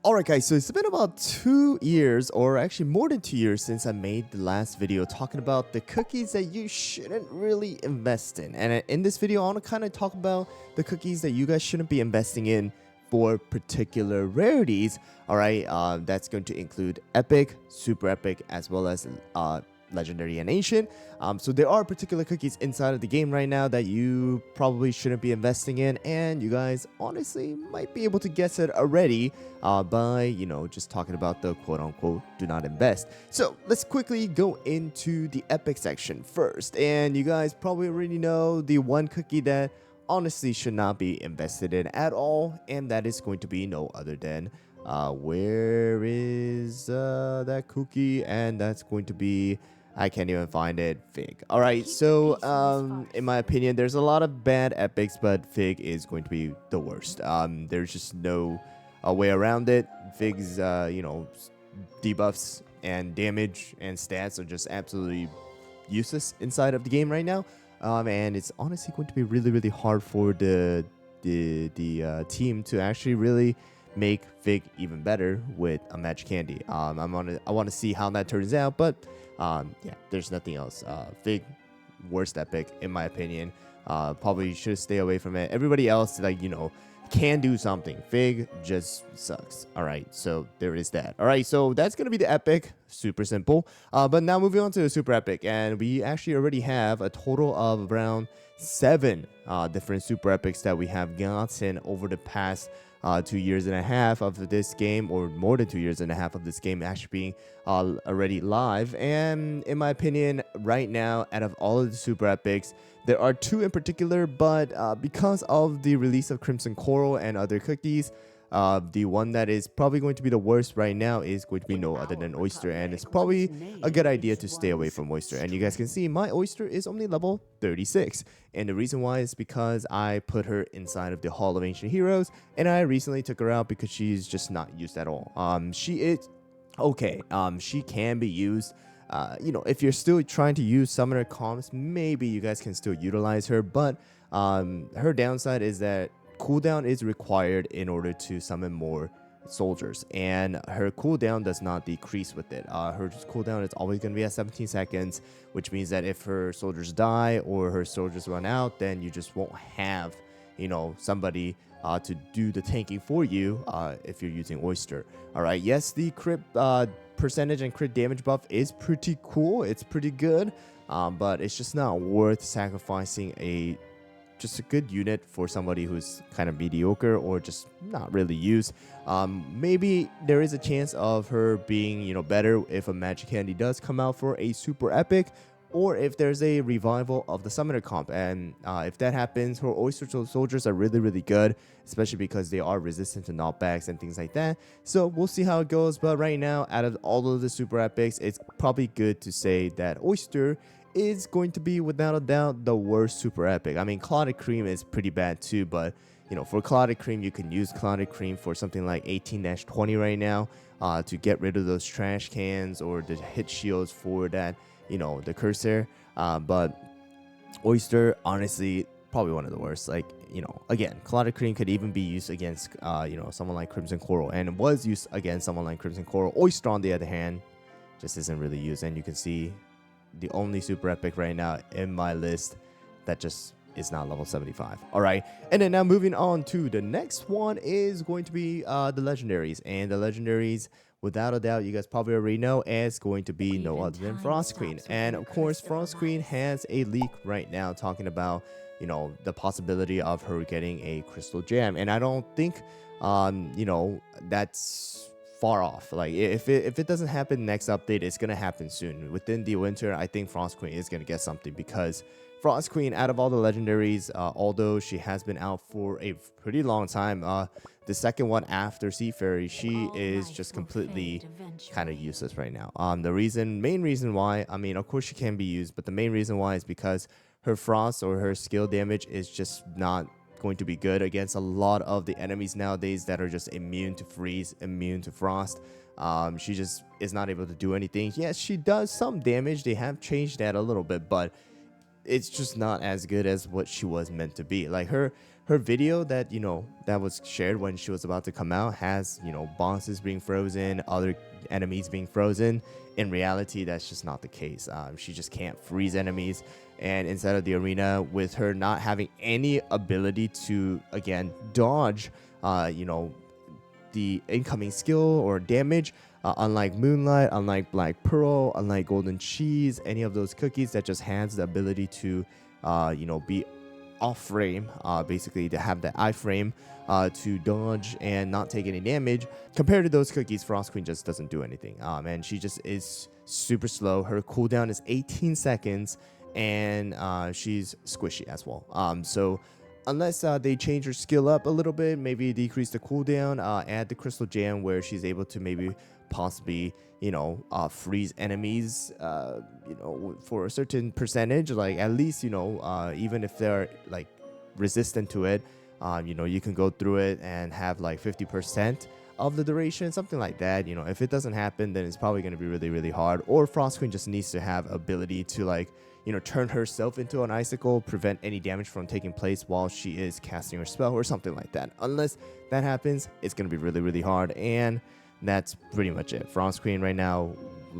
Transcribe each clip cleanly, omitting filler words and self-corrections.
Alright guys, so it's been about 2 years, or actually more than 2 years since I made the last video talking about the cookies that you shouldn't really invest in. And in this video, I want to kind of talk about the cookies that you guys shouldn't be investing in for particular rarities. Alright, that's going to include epic, super epic, as well as legendary and ancient. So there are particular cookies inside of the game right now that you probably shouldn't be investing in, and you guys honestly might be able to guess it already by just talking about the quote-unquote do not invest. So let's quickly go into the epic section first, and you guys probably already know the one cookie that honestly should not be invested in at all, and that is going to be no other than where is that cookie? And that's going to be, I can't even find it, Fig. All right, so in my opinion, there's a lot of bad epics, but Fig is going to be the worst. There's just no way around it. Fig's debuffs and damage and stats are just absolutely useless inside of the game right now. And it's honestly going to be really hard for the team to actually really make Fig even better with a magic candy. I want to see how that turns out, but yeah, there's nothing else. Fig, worst epic in my opinion. Probably should stay away from it. Everybody else, can do something. Fig just sucks. All right, so there is that. All right, so that's gonna be the epic. Super simple. But now moving on to the super epic, and we actually already have a total of around 7 different super epics that we have gotten over the past 2 years and a half of this game, or more than 2 years and a half of this game actually being already live. And in my opinion, right now, out of all of the super epics, there are 2 in particular, but because of the release of Crimson Coral and other cookies, the one that is probably going to be the worst right now is going to be no other than Oyster, and it's probably a good idea to stay away from Oyster. And you guys can see my Oyster is only level 36, and the reason why is because I put her inside of the Hall of Ancient Heroes, and I recently took her out because she's just not used at all. She is okay. She can be used. If you're still trying to use summoner comps, maybe you guys can still utilize her, but her downside is that cooldown is required in order to summon more soldiers, and her cooldown does not decrease with it. Her cooldown is always going to be at 17 seconds, which means that if her soldiers die or her soldiers run out, then you just won't have somebody to do the tanking for you if you're using Oyster. All right, yes, the crit percentage and crit damage buff is pretty cool. It's pretty good, but it's just not worth sacrificing just a good unit for somebody who's kind of mediocre or just not really used. Maybe there is a chance of her being better if a magic candy does come out for a super epic, or if there's a revival of the summoner comp. And if that happens, her Oyster soldiers are really good, especially because they are resistant to knockbacks and things like that. So we'll see how it goes, but right now, out of all of the super epics, it's probably good to say that Oyster is going to be without a doubt the worst super epic. I mean, Clotted Cream is pretty bad too, but for Clotted Cream, you can use Clotted Cream for something like 18-20 right now to get rid of those trash cans or the hit shields for that, the cursor. But Oyster, honestly, probably one of the worst. Again, Clotted Cream could even be used against someone like Crimson Coral, and it was used against someone like Crimson Coral. Oyster, on the other hand, just isn't really used, and you can see the only super epic right now in my list that just is not level 75. All right, and then now moving on to the next one is going to be the legendaries, and the legendaries, without a doubt, you guys probably already know, is going to be no other than Frost Queen. And of course, Frost Queen has a leak right now talking about the possibility of her getting a crystal gem, and I don't think that's far off. Like, if it doesn't happen next update, it's gonna happen soon. Within the winter, I think Frost Queen is gonna get something, because Frost Queen, out of all the legendaries, although she has been out for a pretty long time, the second one after Sea Fairy, she is just completely kind of useless right now. The main reason why, I mean, of course she can be used, but the main reason why is because her frost or her skill damage is just not going to be good against a lot of the enemies nowadays that are just immune to freeze, immune to frost. She just is not able to do anything. Yes, she does some damage. They have changed that a little bit, but it's just not as good as what she was meant to be. Like, her her video that that was shared when she was about to come out has bosses being frozen, other enemies being frozen. In reality, that's just not the case. She just can't freeze enemies, and inside of the arena, with her not having any ability to again dodge the incoming skill or damage, unlike Moonlight, unlike Black Pearl, unlike Golden Cheese, any of those cookies that just has the ability to be off frame, basically to have that iframe to dodge and not take any damage. Compared to those cookies, Frost Queen just doesn't do anything, and she just is super slow. Her cooldown is 18 seconds, and she's squishy as well. So unless they change her skill up a little bit, maybe decrease the cooldown, add the Crystal Jam where she's able to maybe possibly freeze enemies for a certain percentage, like at least even if they're like resistant to it, you can go through it and have like 50% of the duration, something like that. If it doesn't happen, then it's probably going to be really, really hard. Or Frost Queen just needs to have ability to like turn herself into an icicle, prevent any damage from taking place while she is casting her spell or something like that. Unless that happens, it's going to be really, really hard. And that's pretty much it. Frost Queen right now,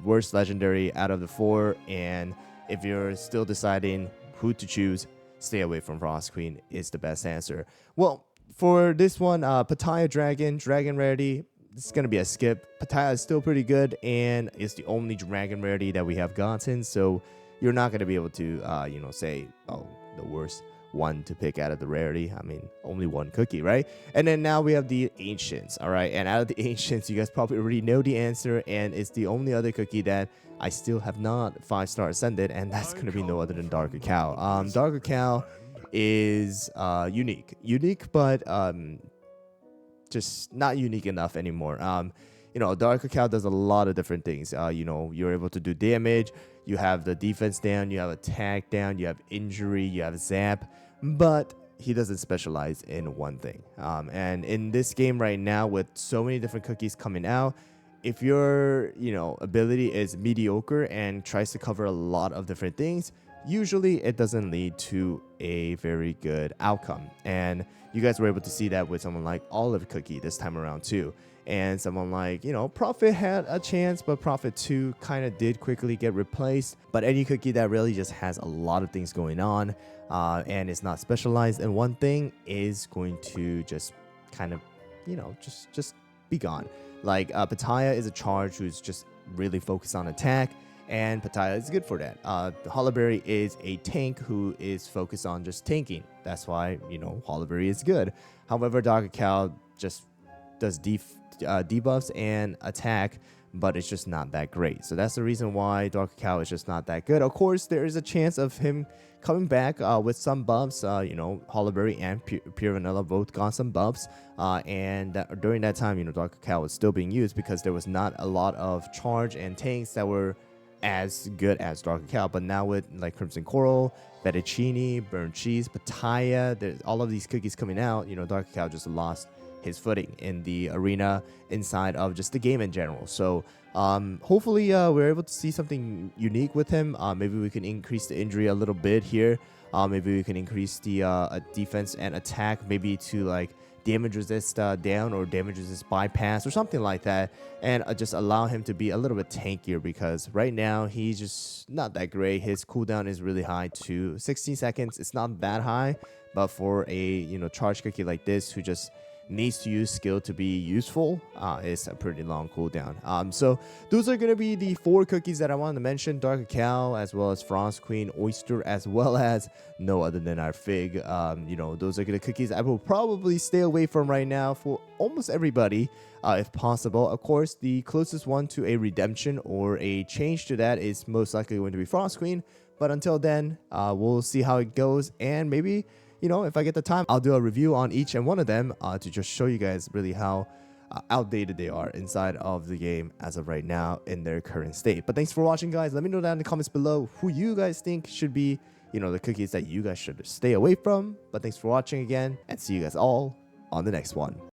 worst legendary out of the 4. And if you're still deciding who to choose, stay away from Frost Queen is the best answer. Well, for this one, Pattaya Dragon Rarity, it's going to be a skip. Pattaya is still pretty good, and it's the only Dragon Rarity that we have gotten. So you're not going to be able to, say, oh, the worst one to pick out of the rarity. I mean, only one cookie, right? And then now we have the Ancients, all right? And out of the Ancients, you guys probably already know the answer, and it's the only other cookie that I still have not 5-star ascended, and that's going to be no other than Dark Cacao. Dark Cacao is unique, but just not unique enough anymore. Dark Cacao does a lot of different things. You're able to do damage, you have the defense down, you have attack down, you have injury, you have zap, but he doesn't specialize in one thing. And in this game right now, with so many different cookies coming out, if your ability is mediocre and tries to cover a lot of different things, usually it doesn't lead to a very good outcome. And you guys were able to see that with someone like Olive Cookie this time around too. And someone like, Prophet had a chance, but Prophet 2 kind of did quickly get replaced. But any cookie that really just has a lot of things going on and is not specialized in one thing is going to just kind of, just be gone. Like Pattaya is a charge who's just really focused on attack, and Pattaya is good for that. Hollerberry is a tank who is focused on just tanking. That's why, Hollerberry is good. However, Dark Cacao just does debuffs and attack, but it's just not that great. So that's the reason why Dark Cacao is just not that good. Of course, there is a chance of him coming back with some buffs. Hollerberry and Pure Vanilla both got some buffs, and during that time, Dark Cacao was still being used because there was not a lot of charge and tanks that were as good as Dark Cacao. But now with like Crimson Coral, Fettuccine, Burnt Cheese, Pattaya, there's all of these cookies coming out, Dark Cacao just lost his footing in the arena inside of just the game in general. So hopefully we're able to see something unique with him. Maybe we can increase the injury a little bit here. Maybe we can increase the defense and attack, maybe to like damage resist down or damage resist bypass or something like that, and just allow him to be a little bit tankier, because right now he's just not that great. His cooldown is really high too, 16 seconds. It's not that high, but for a charge cookie like this who just needs to use skill to be useful, it's a pretty long cooldown. So those are going to be the 4 cookies that I wanted to mention: Dark Cacao, as well as Frost Queen, Oyster, as well as no other than our Fig. Those are the cookies I will probably stay away from right now for almost everybody, if possible. Of course, the closest one to a redemption or a change to that is most likely going to be Frost Queen, but until then, we'll see how it goes, and maybe if I get the time, I'll do a review on each and one of them to just show you guys really how outdated they are inside of the game as of right now in their current state. But thanks for watching, guys. Let me know down in the comments below who you guys think should be, the cookies that you guys should stay away from. But thanks for watching again, and see you guys all on the next one.